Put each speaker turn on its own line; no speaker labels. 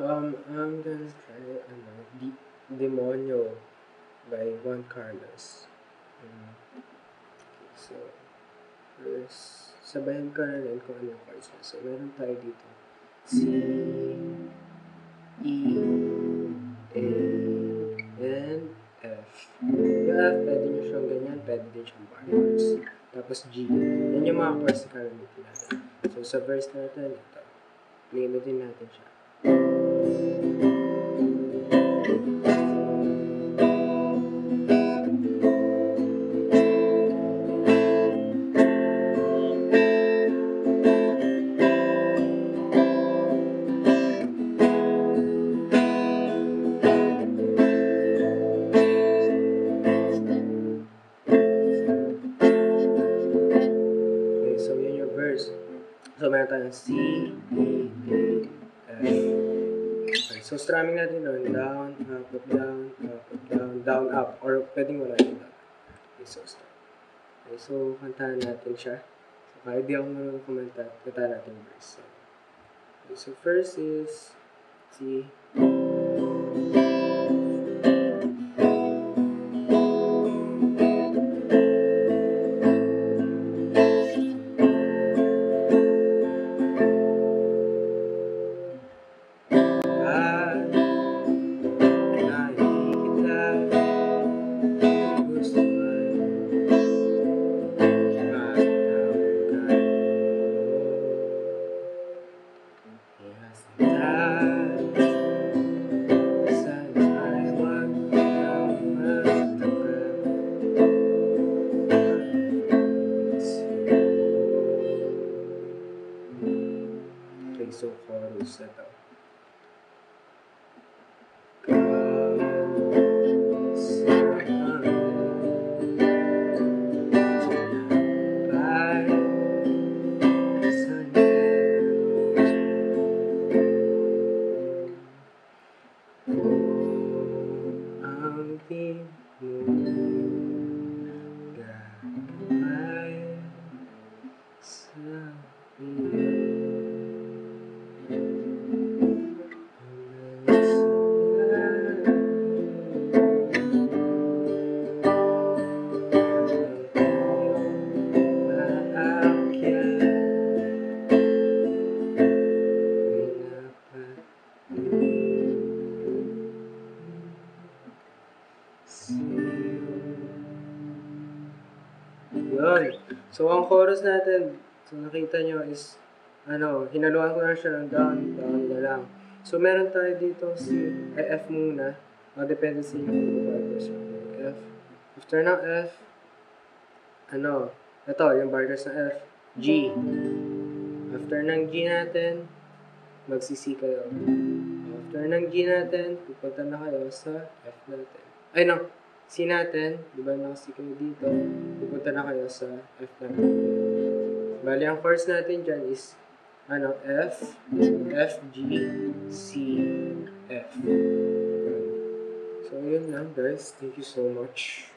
I'm gonna try Demonyo by Juan Carlos. So, first, sabayan ko na rin kung ano yung chords niya. So, meron tayo dito. C, E, A, and F. Yung F, pwede nyo siyang ganyan, pwede din siyang bar chords. Tapos G. Yan yung mga chords na karamitin natin. So, sa verse natin, ito. Limitin natin siya. So, meron tayong C, E, A, F. Okay, so, strumming natin doon. Down, up, down, up, down, down, up. Or pwedeng wala yung down. Okay, so, start. Okay, so, kantahan natin siya. So, kahit di ako marunong kumanta, kantahan natin yung verse. Okay, so, first is C. So, chorus ito. Yun. So, ang chorus natin, so nakita nyo is, hinaluan ko na siya ng down, down na lang. So, meron tayo dito F muna. Depende sa inyo kung bar-chords F. After ng F, ito, yung bar-chords ng F, G. After ng G natin, mag-C kayo. After ng G natin, pupunta na kayo sa F natin. Ay, no. C natin, di ba naka-C kayo dito, pupunta na kayo sa F natin. Bali, ang chords natin dyan is, F, F, G, C, F. So, yun lang guys. Thank you so much.